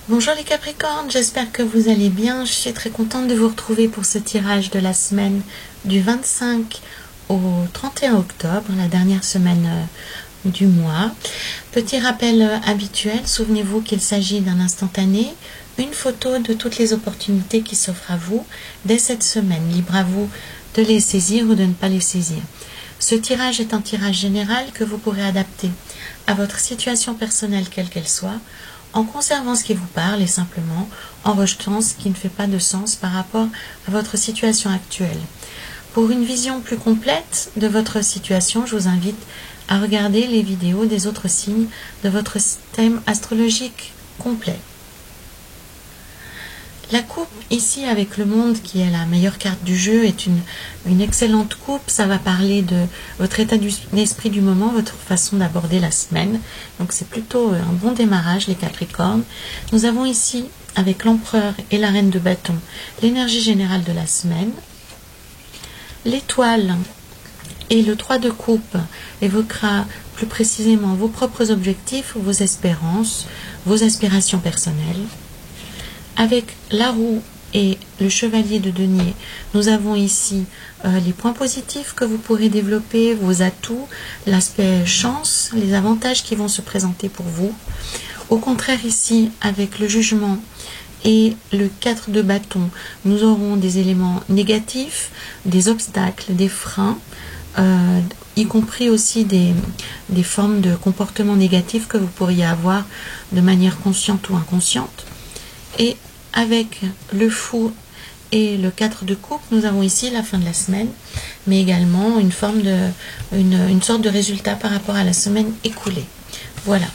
Bonjour les Capricornes, j'espère que vous allez bien. Je suis très contente de vous retrouver pour ce tirage de la semaine du 25 au 31 octobre, la dernière semaine du mois. Petit rappel habituel, souvenez-vous qu'il s'agit d'un instantané, une photo de toutes les opportunités qui s'offrent à vous dès cette semaine. Libre à vous de les saisir ou de ne pas les saisir. Ce tirage est un tirage général que vous pourrez adapter à votre situation personnelle quelle qu'elle soit, en conservant ce qui vous parle et simplement en rejetant ce qui ne fait pas de sens par rapport à votre situation actuelle. Pour une vision plus complète de votre situation, je vous invite à regarder les vidéos des autres signes de votre système astrologique complet. La coupe ici avec le monde qui est la meilleure carte du jeu est une excellente coupe. Ça va parler de votre état d'esprit du moment, votre façon d'aborder la semaine. Donc c'est plutôt un bon démarrage les Capricornes. Nous avons ici avec l'empereur et la reine de bâton l'énergie générale de la semaine. L'étoile et le 3 de coupe évoquera plus précisément vos propres objectifs, vos espérances, vos aspirations personnelles. Avec la roue et le chevalier de denier, nous avons ici les points positifs que vous pourrez développer, vos atouts, l'aspect chance, les avantages qui vont se présenter pour vous. Au contraire ici, avec le jugement et le 4 de bâton, nous aurons des éléments négatifs, des obstacles, des freins, y compris aussi des formes de comportements négatifs que vous pourriez avoir de manière consciente ou inconsciente. Et avec le fou et le 4 de coupe, nous avons ici la fin de la semaine, mais également une sorte de résultat par rapport à la semaine écoulée. Voilà.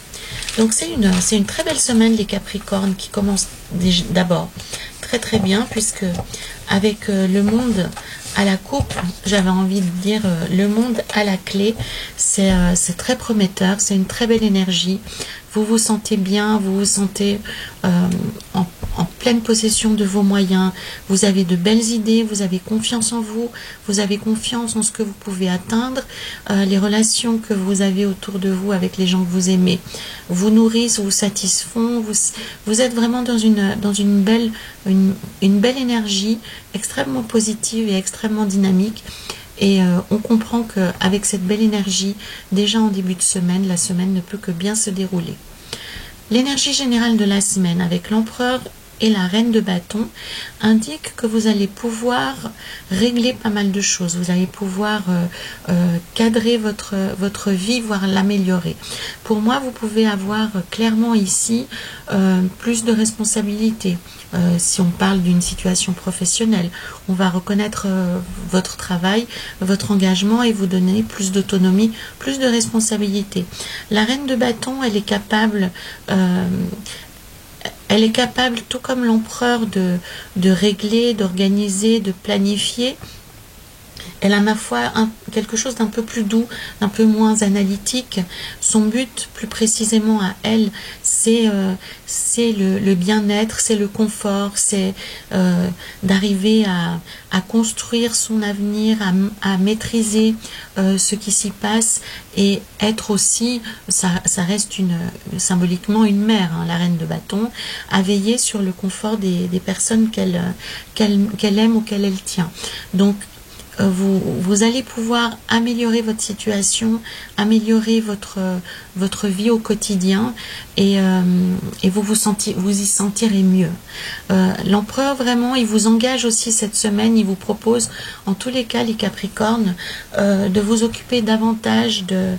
Donc c'est une très belle semaine les Capricornes qui commence d'abord très bien, puisque avec le monde à la coupe, j'avais envie de dire le monde à la clé, c'est très prometteur, c'est une très belle énergie. Vous vous sentez bien, vous vous sentez en pleine possession de vos moyens, vous avez de belles idées, vous avez confiance en vous, vous avez confiance en ce que vous pouvez atteindre, les relations que vous avez autour de vous avec les gens que vous aimez vous nourrissent, vous satisfont, vous êtes vraiment dans une belle énergie extrêmement positive et extrêmement dynamique. Et on comprend qu'avec cette belle énergie, déjà en début de semaine, la semaine ne peut que bien se dérouler. L'énergie générale de la semaine avec l'empereur et la reine de bâton indique que vous allez pouvoir régler pas mal de choses. Vous allez pouvoir cadrer votre vie, voire l'améliorer. Pour moi, vous pouvez avoir clairement ici plus de responsabilités. Si on parle d'une situation professionnelle, on va reconnaître votre travail, votre engagement et vous donner plus d'autonomie, plus de responsabilité. La reine de bâton, elle est capable, tout comme l'empereur, de régler, d'organiser, de planifier. Elle a à ma foi quelque chose d'un peu plus doux, d'un peu moins analytique. Son but, plus précisément à elle, c'est le bien-être, c'est le confort, c'est d'arriver à construire son avenir, à maîtriser ce qui s'y passe et être aussi, ça reste symboliquement une mère, hein, la reine de bâton, à veiller sur le confort des personnes qu'elle aime ou qu'elle tient. Donc, vous allez pouvoir améliorer votre situation, améliorer votre vie au quotidien et vous y sentirez mieux. L'empereur, vraiment, il vous engage aussi cette semaine, il vous propose, en tous les cas, les Capricornes, de vous occuper davantage de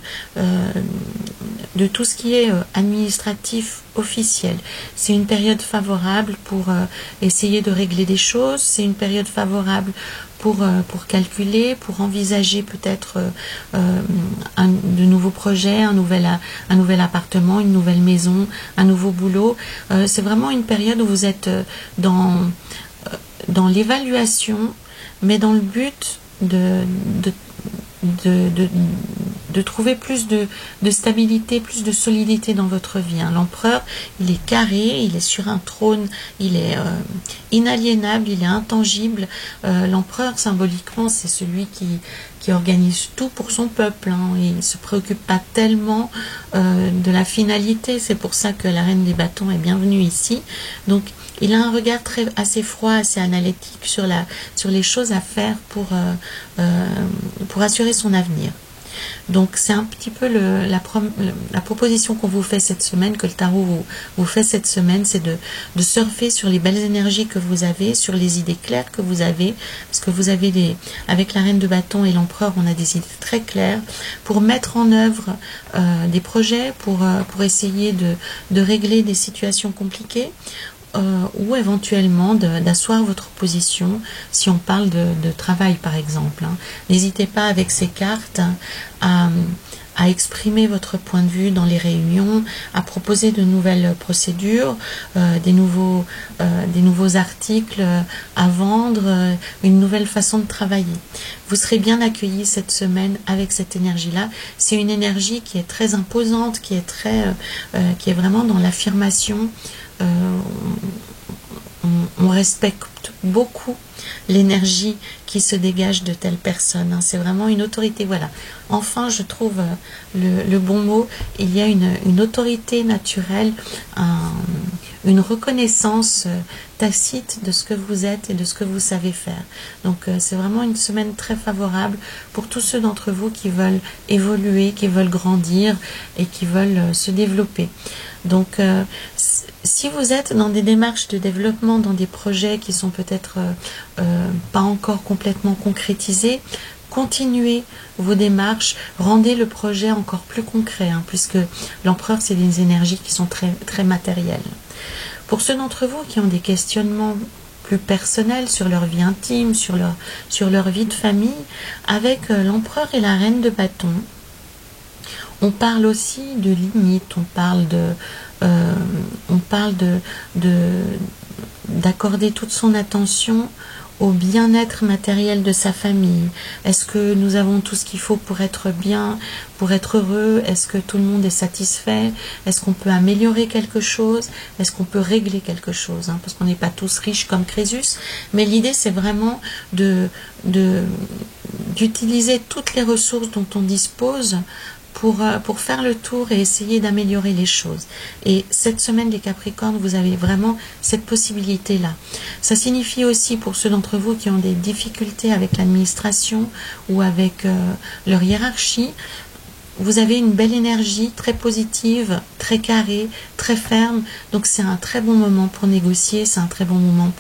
tout ce qui est administratif, officiel. C'est une période favorable pour essayer de régler des choses, c'est une période favorable pour calculer, pour envisager peut-être de nouveaux projets, un nouvel appartement, une nouvelle maison, un nouveau boulot. C'est vraiment une période où vous êtes dans l'évaluation, mais dans le but de trouver plus de stabilité, plus de solidité dans votre vie. Hein. L'empereur, il est carré, il est sur un trône, il est inaliénable, il est intangible. L'empereur, symboliquement, c'est celui qui organise tout pour son peuple. Hein. Il ne se préoccupe pas tellement de la finalité. C'est pour ça que la reine des bâtons est bienvenue ici. Donc, il a un regard assez froid, assez analytique sur les choses à faire pour assurer son avenir. Donc c'est un petit peu la proposition qu'on vous fait cette semaine, que le tarot vous fait cette semaine, c'est de surfer sur les belles énergies que vous avez, sur les idées claires que vous avez, parce que vous avez avec la reine de bâton et l'empereur, on a des idées très claires pour mettre en œuvre des projets, pour essayer de régler des situations compliquées. Ou éventuellement d'asseoir votre position si on parle de travail par exemple. Hein. N'hésitez pas avec ces cartes à exprimer votre point de vue dans les réunions, à proposer de nouvelles procédures, des nouveaux articles à vendre, une nouvelle façon de travailler. Vous serez bien accueillis cette semaine avec cette énergie-là. C'est une énergie qui est très imposante, qui est vraiment dans l'affirmation. On respecte beaucoup l'énergie qui se dégage de telle personne. Hein. C'est vraiment une autorité. Voilà. Enfin, je trouve le bon mot. Il y a une autorité naturelle, une reconnaissance tacite de ce que vous êtes et de ce que vous savez faire. Donc, c'est vraiment une semaine très favorable pour tous ceux d'entre vous qui veulent évoluer, qui veulent grandir et qui veulent se développer. Donc, si vous êtes dans des démarches de développement, dans des projets qui sont peut-être pas encore complètement concrétisés, continuez vos démarches, rendez le projet encore plus concret, hein, puisque l'empereur, c'est des énergies qui sont très, très matérielles. Pour ceux d'entre vous qui ont des questionnements plus personnels sur leur vie intime, sur leur vie de famille, avec l'empereur et la reine de bâton, on parle aussi de limites, on parle d'accorder toute son attention au bien-être matériel de sa famille. Est-ce que nous avons tout ce qu'il faut pour être bien, pour être heureux? Est-ce que tout le monde est satisfait? Est-ce qu'on peut améliorer quelque chose? Est-ce qu'on peut régler quelque chose, hein? Parce qu'on n'est pas tous riches comme Crésus, mais l'idée c'est vraiment d'utiliser toutes les ressources dont on dispose pour faire le tour et essayer d'améliorer les choses. Et cette semaine des Capricornes, vous avez vraiment cette possibilité-là. Ça signifie aussi pour ceux d'entre vous qui ont des difficultés avec l'administration ou avec leur hiérarchie, vous avez une belle énergie, très positive, très carrée, très ferme. Donc c'est un très bon moment pour négocier, c'est un très bon moment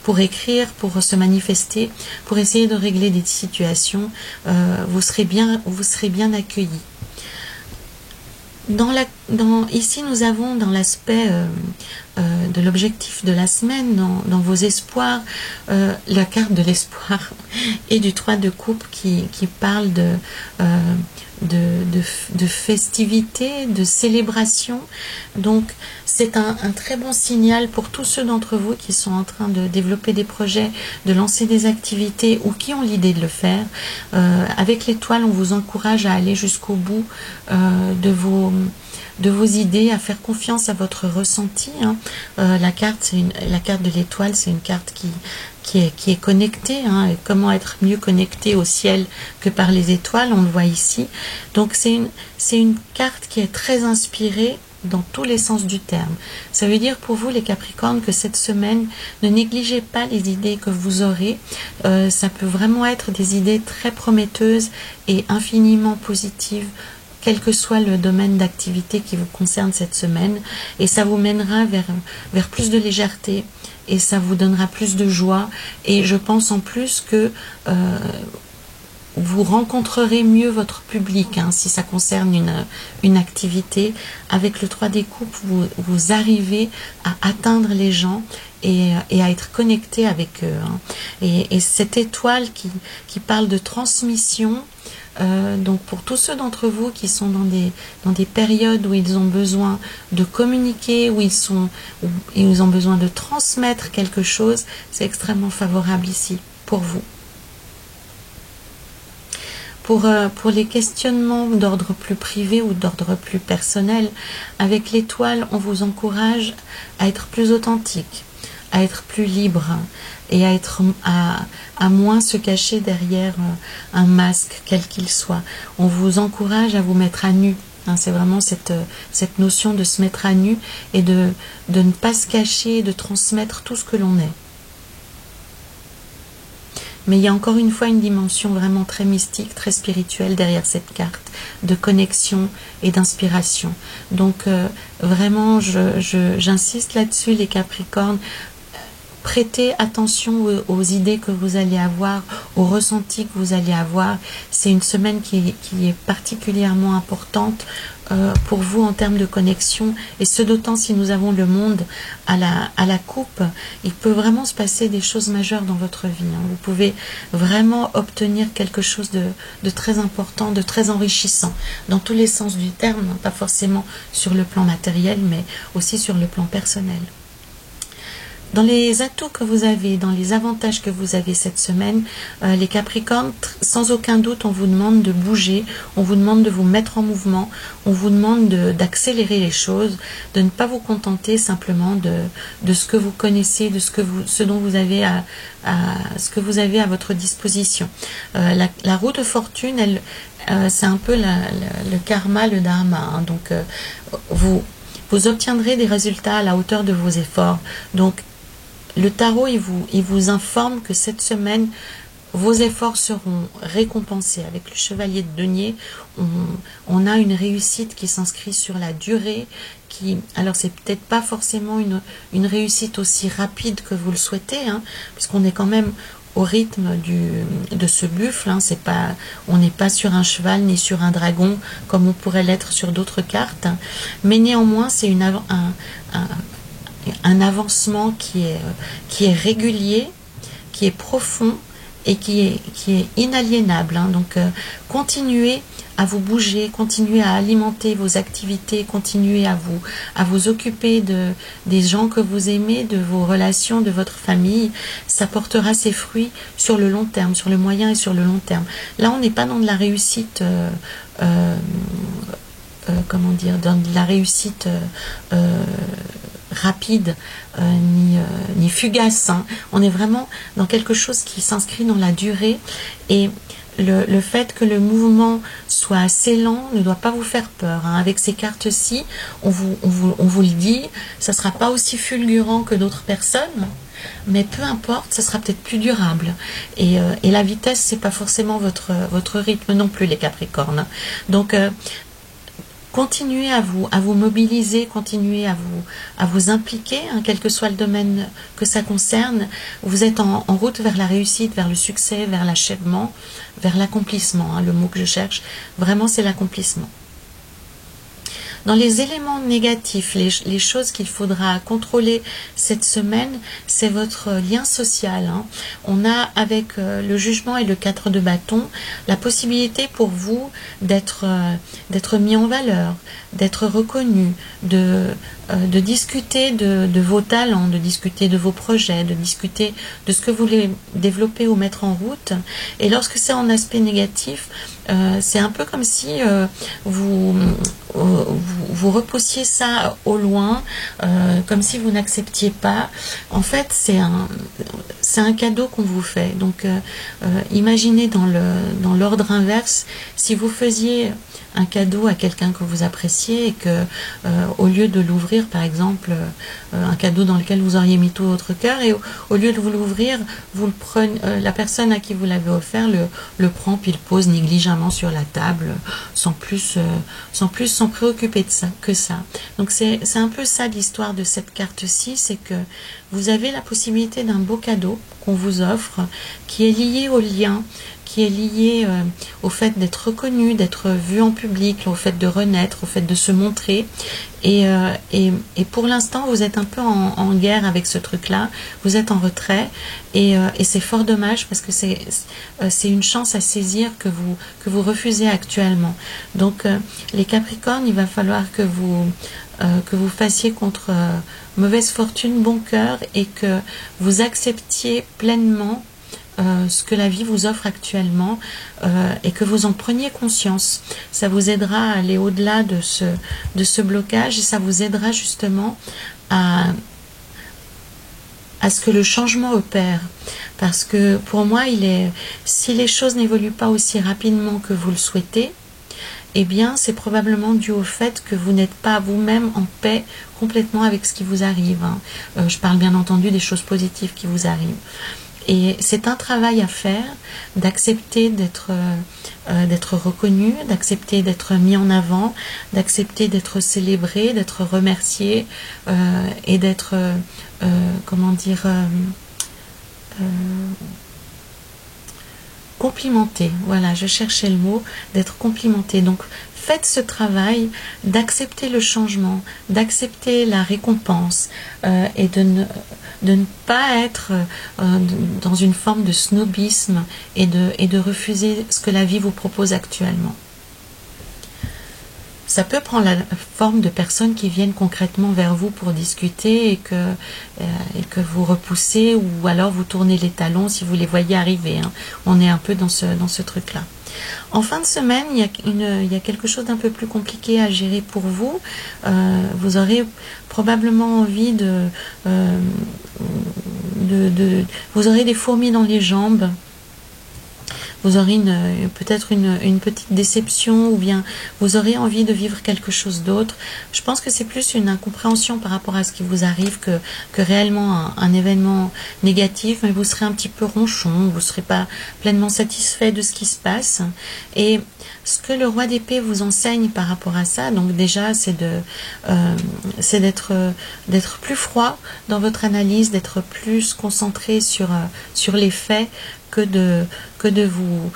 pour écrire, pour se manifester, pour essayer de régler des situations. Vous serez bien accueillis. Ici, nous avons dans l'aspect de l'objectif de la semaine, dans vos espoirs, la carte de l'espoir et du 3 de coupe qui parle de festivité, de célébration. Donc c'est un très bon signal pour tous ceux d'entre vous qui sont en train de développer des projets, de lancer des activités ou qui ont l'idée de le faire. Avec l'étoile, on vous encourage à aller jusqu'au bout de vos idées, à faire confiance à votre ressenti. Hein. La carte de l'étoile, c'est une carte qui est connectée. Hein. Comment être mieux connecté au ciel que par les étoiles, on le voit ici. Donc c'est une carte qui est très inspirée dans tous les sens du terme. Ça veut dire pour vous les Capricornes que cette semaine, ne négligez pas les idées que vous aurez. Ça peut vraiment être des idées très prometteuses et infiniment positives, quel que soit le domaine d'activité qui vous concerne cette semaine, et ça vous mènera vers plus de légèreté et ça vous donnera plus de joie. Et je pense en plus que vous rencontrerez mieux votre public, hein, si ça concerne une activité. Avec le 3 des coupes, vous arrivez à atteindre les gens et à être connecté avec eux. Hein. Et cette étoile qui parle de transmission, donc pour tous ceux d'entre vous qui sont dans des périodes où ils ont besoin de communiquer, où ils ont besoin de transmettre quelque chose, c'est extrêmement favorable ici pour vous. Pour les questionnements d'ordre plus privé ou d'ordre plus personnel, avec l'étoile, on vous encourage à être plus authentique, à être plus libre et à moins se cacher derrière un masque, quel qu'il soit. On vous encourage à vous mettre à nu. C'est vraiment cette notion de se mettre à nu et de ne pas se cacher, de transmettre tout ce que l'on est. Mais il y a encore une fois une dimension vraiment très mystique, très spirituelle derrière cette carte, de connexion et d'inspiration. Donc vraiment, j'insiste là-dessus, les Capricornes. Prêtez attention aux idées que vous allez avoir, aux ressentis que vous allez avoir. C'est une semaine qui est particulièrement importante pour vous en termes de connexion. Et ce d'autant si nous avons le monde à la coupe, il peut vraiment se passer des choses majeures dans votre vie. Vous pouvez vraiment obtenir quelque chose de très important, de très enrichissant, dans tous les sens du terme, pas forcément sur le plan matériel, mais aussi sur le plan personnel. Dans les atouts que vous avez, dans les avantages que vous avez cette semaine, les Capricornes, sans aucun doute, on vous demande de bouger, on vous demande de vous mettre en mouvement, on vous demande d'accélérer les choses, de ne pas vous contenter simplement de ce que vous connaissez, de ce dont vous avez ce que vous avez à votre disposition. La roue de fortune, c'est un peu le karma, le dharma. Donc, vous obtiendrez des résultats à la hauteur de vos efforts. Donc, le tarot, il vous informe que cette semaine, vos efforts seront récompensés. Avec le chevalier de denier, on a une réussite qui s'inscrit sur la durée. Alors, c'est peut-être pas forcément une réussite aussi rapide que vous le souhaitez, puisqu'on est quand même au rythme de ce buffle. On n'est pas sur un cheval ni sur un dragon comme on pourrait l'être sur d'autres cartes. Mais néanmoins, c'est un avancement qui est régulier, qui est profond et qui est inaliénable. Donc, continuez à vous bouger, continuez à alimenter vos activités, continuez à vous occuper des gens que vous aimez, de vos relations, de votre famille. Ça portera ses fruits sur le long terme, sur le moyen et sur le long terme. Là, on n'est pas dans de la réussite... comment dire, dans de la réussite rapide ni fugace. On est vraiment dans quelque chose qui s'inscrit dans la durée, et le fait que le mouvement soit assez lent ne doit pas vous faire peur. Avec ces cartes-ci, on vous le dit, ça ne sera pas aussi fulgurant que d'autres personnes, mais peu importe, ça sera peut-être plus durable. Et la vitesse, c'est pas forcément votre rythme non plus, les Capricornes. Donc, continuez à vous mobiliser, continuez à vous impliquer, quel que soit le domaine que ça concerne. Vous êtes en route vers la réussite, vers le succès, vers l'achèvement, vers l'accomplissement. Le mot que je cherche, vraiment, c'est l'accomplissement. Dans les éléments négatifs, les choses qu'il faudra contrôler cette semaine, c'est votre lien social. On a avec le jugement et le 4 de bâton la possibilité pour vous d'être mis en valeur, d'être reconnu, de discuter de vos talents, de discuter de vos projets, de discuter de ce que vous voulez développer ou mettre en route. Et lorsque c'est en aspect négatif, c'est un peu comme si vous repoussiez ça au loin, comme si vous n'acceptiez pas. En fait, c'est un cadeau qu'on vous fait. Donc, imaginez dans l'ordre inverse, si vous faisiez un cadeau à quelqu'un que vous appréciez et que au lieu de l'ouvrir, par exemple, un cadeau dans lequel vous auriez mis tout votre cœur, et au lieu de vous l'ouvrir, vous le prenez, la personne à qui vous l'avez offert le prend puis le pose négligemment sur la table, sans s'en préoccuper de ça que ça. Donc c'est un peu ça l'histoire de cette carte-ci, c'est que vous avez la possibilité d'un beau cadeau qu'on vous offre, qui est lié au lien, qui est lié au fait d'être reconnu, d'être vu en public, au fait de renaître, au fait de se montrer. Et pour l'instant, vous êtes un peu en guerre avec ce truc-là. Vous êtes en retrait, et c'est fort dommage parce que c'est une chance à saisir que vous refusez actuellement. Donc, les Capricornes, il va falloir que vous fassiez contre mauvaise fortune bon cœur, et que vous acceptiez pleinement ce que la vie vous offre actuellement, et que vous en preniez conscience. Ça vous aidera à aller au-delà de ce blocage, et ça vous aidera justement à à ce que le changement opère. Parce que pour moi, si les choses n'évoluent pas aussi rapidement que vous le souhaitez, eh bien, c'est probablement dû au fait que vous n'êtes pas vous-même en paix complètement avec ce qui vous arrive. Je parle bien entendu des choses positives qui vous arrivent. Et c'est un travail à faire, d'accepter d'être reconnu, d'accepter d'être mis en avant, d'accepter d'être célébré, d'être remercié et d'être, comment dire, complimenté. Voilà, je cherchais le mot, d'être complimenté. Donc, faites ce travail d'accepter le changement, d'accepter la récompense et de ne pas être dans une forme de snobisme et de refuser ce que la vie vous propose actuellement. Ça peut prendre la forme de personnes qui viennent concrètement vers vous pour discuter et que vous repoussez ou alors vous tournez les talons si vous les voyez arriver. Hein. On est un peu dans ce truc-là. En fin de semaine, il y a quelque chose d'un peu plus compliqué à gérer pour vous. Vous aurez probablement envie vous aurez des fourmis dans les jambes. Vous aurez peut-être une petite déception ou bien vous aurez envie de vivre quelque chose d'autre. Je pense que c'est plus une incompréhension par rapport à ce qui vous arrive que réellement un événement négatif, mais vous serez un petit peu ronchon, vous ne serez pas pleinement satisfait de ce qui se passe. Et ce que le roi d'épée vous enseigne par rapport à ça, donc déjà, c'est d'être plus froid dans votre analyse, d'être plus concentré sur les faits, que de vous...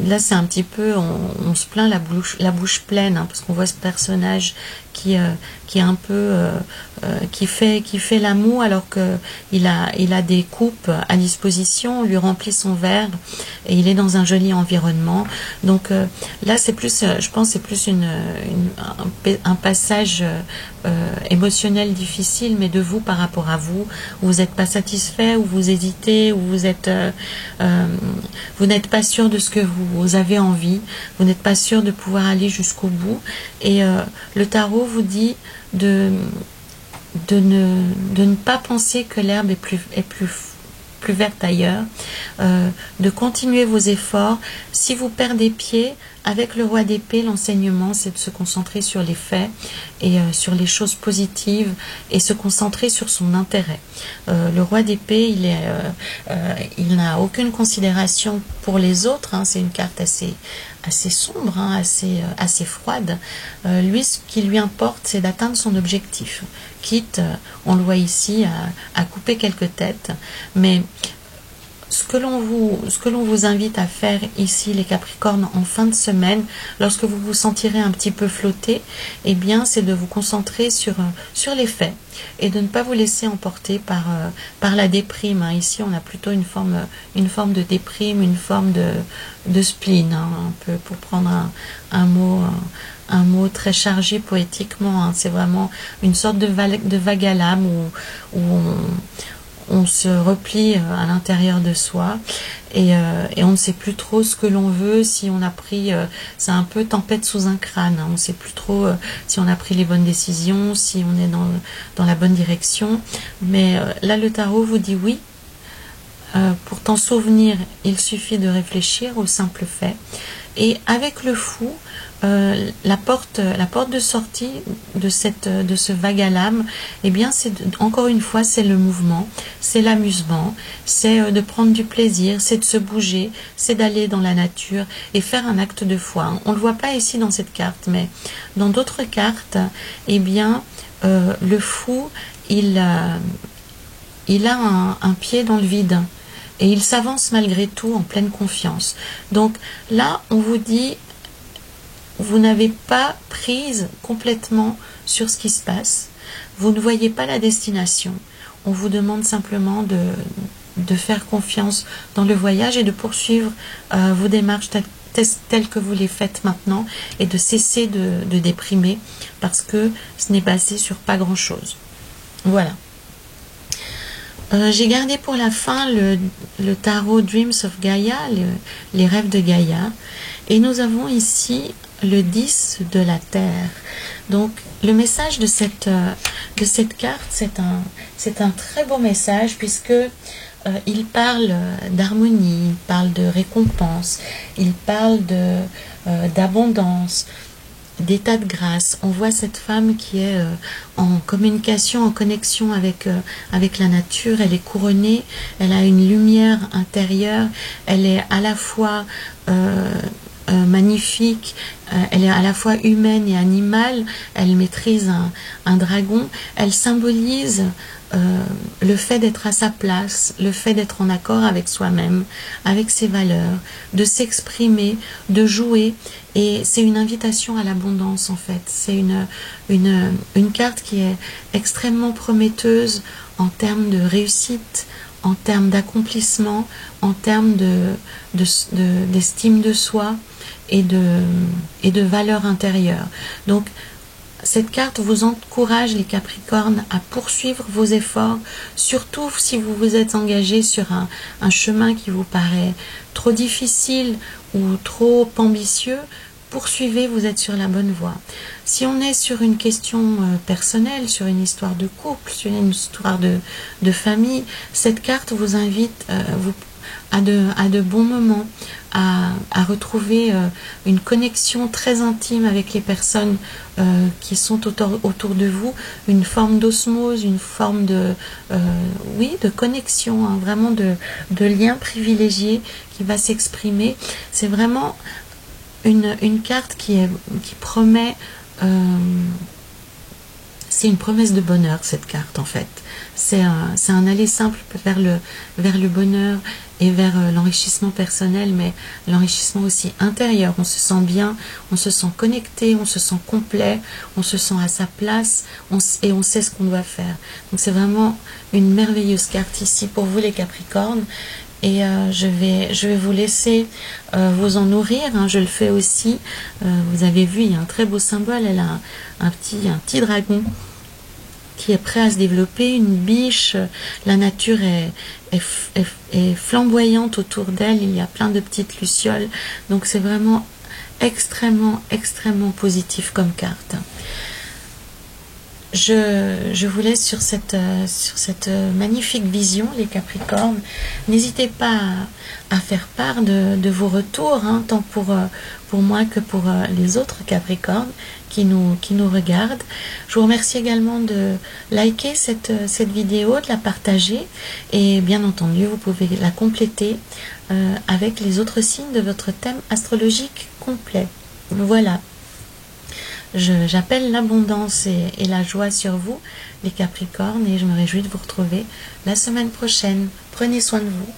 là, c'est un petit peu... On se plaint la bouche pleine, hein, parce qu'on voit ce personnage qui est un peu... qui fait l'amour alors qu'il a des coupes à disposition, on lui remplit son verre et il est dans un joli environnement. Donc là, c'est plus... je pense c'est plus un passage émotionnel difficile, mais de vous par rapport à vous, où vous n'êtes pas satisfait, où vous hésitez, où vous êtes... vous n'êtes pas sûr de ce que vous avez envie, vous n'êtes pas sûr de pouvoir aller jusqu'au bout. Et le tarot vous dit de ne pas penser que l'herbe est plus verte ailleurs, de continuer vos efforts. Si vous perdez pied, avec le roi d'épée, l'enseignement, c'est de se concentrer sur les faits et sur les choses positives et se concentrer sur son intérêt. Le roi d'épée, il n'a aucune considération pour les autres, hein. C'est une carte assez sombre, hein, assez froide. Lui, ce qui lui importe, c'est d'atteindre son objectif. Quitte, on le voit ici, à couper quelques têtes. Mais ce que l'on vous invite à faire ici, les Capricornes, en fin de semaine, lorsque vous vous sentirez un petit peu flotté, eh bien, c'est de vous concentrer sur les faits et de ne pas vous laisser emporter par la déprime. Hein. Ici, on a plutôt une forme de déprime, une forme de spleen, hein, un peu, pour prendre un mot très chargé poétiquement. Hein. C'est vraiment une sorte de vague à l'âme où on se replie à l'intérieur de soi et on ne sait plus trop ce que l'on veut, si on a pris, c'est un peu tempête sous un crâne, hein, on ne sait plus trop si on a pris les bonnes décisions, si on est dans la bonne direction. Mais là, le tarot vous dit oui. Pour t'en souvenir, il suffit de réfléchir au simple fait. Et avec le fou, la porte de sortie de ce vague à l'âme, eh bien, encore une fois, c'est le mouvement, c'est l'amusement, c'est de prendre du plaisir, c'est de se bouger, c'est d'aller dans la nature et faire un acte de foi. On ne le voit pas ici dans cette carte, mais dans d'autres cartes, eh bien, le fou, il a un pied dans le vide. Et il s'avance malgré tout en pleine confiance. Donc là, on vous dit, vous n'avez pas prise complètement sur ce qui se passe. Vous ne voyez pas la destination. On vous demande simplement de faire confiance dans le voyage et de poursuivre vos démarches telles que vous les faites maintenant et de cesser de déprimer parce que ce n'est basé sur pas grand-chose. Voilà. J'ai gardé pour la fin le tarot Dreams of Gaia, les rêves de Gaïa. Et nous avons ici le 10 de la Terre. Donc le message de cette carte, c'est un très beau message, puisque il parle d'harmonie, il parle de récompense, il parle d'abondance, d'état de grâce. On voit cette femme qui est en communication, en connexion avec la nature. Elle est couronnée, elle a une lumière intérieure, elle est à la fois magnifique, elle est à la fois humaine et animale, elle maîtrise un dragon, elle symbolise le fait d'être à sa place, le fait d'être en accord avec soi-même, avec ses valeurs, de s'exprimer, de jouer, et c'est une invitation à l'abondance en fait. C'est une carte qui est extrêmement prometteuse en termes de réussite, en termes d'accomplissement, en termes d'estime de soi et de valeur intérieure. Donc cette carte vous encourage, les Capricornes, à poursuivre vos efforts, surtout si vous vous êtes engagé sur un chemin qui vous paraît trop difficile ou trop ambitieux. Poursuivez, vous êtes sur la bonne voie. Si on est sur une question personnelle, sur une histoire de couple, sur une histoire de famille, cette carte vous invite à de bons moments, à retrouver une connexion très intime avec les personnes qui sont autour de vous, une forme d'osmose, une forme de connexion, hein, vraiment de lien privilégié qui va s'exprimer. C'est vraiment une carte qui promet, c'est une promesse de bonheur, cette carte en fait. C'est un aller simple vers le bonheur et vers l'enrichissement personnel, mais l'enrichissement aussi intérieur. On se sent bien, on se sent connecté, on se sent complet, on se sent à sa place, et on sait ce qu'on doit faire. Donc c'est vraiment une merveilleuse carte ici pour vous les Capricornes. Et je vais vous laisser vous en nourrir, hein, je le fais aussi. Vous avez vu, il y a un très beau symbole, elle a un petit dragon qui est prêt à se développer, une biche, la nature est flamboyante autour d'elle, il y a plein de petites lucioles, donc c'est vraiment extrêmement positif comme carte. Je vous laisse sur cette magnifique vision, les Capricornes. N'hésitez pas à faire part de vos retours, hein, tant pour moi que pour les autres Capricornes qui nous regardent. Je vous remercie également de liker cette vidéo, de la partager, et bien entendu, vous pouvez la compléter avec les autres signes de votre thème astrologique complet. Voilà. J'appelle l'abondance et la joie sur vous, les Capricornes, et je me réjouis de vous retrouver la semaine prochaine. Prenez soin de vous.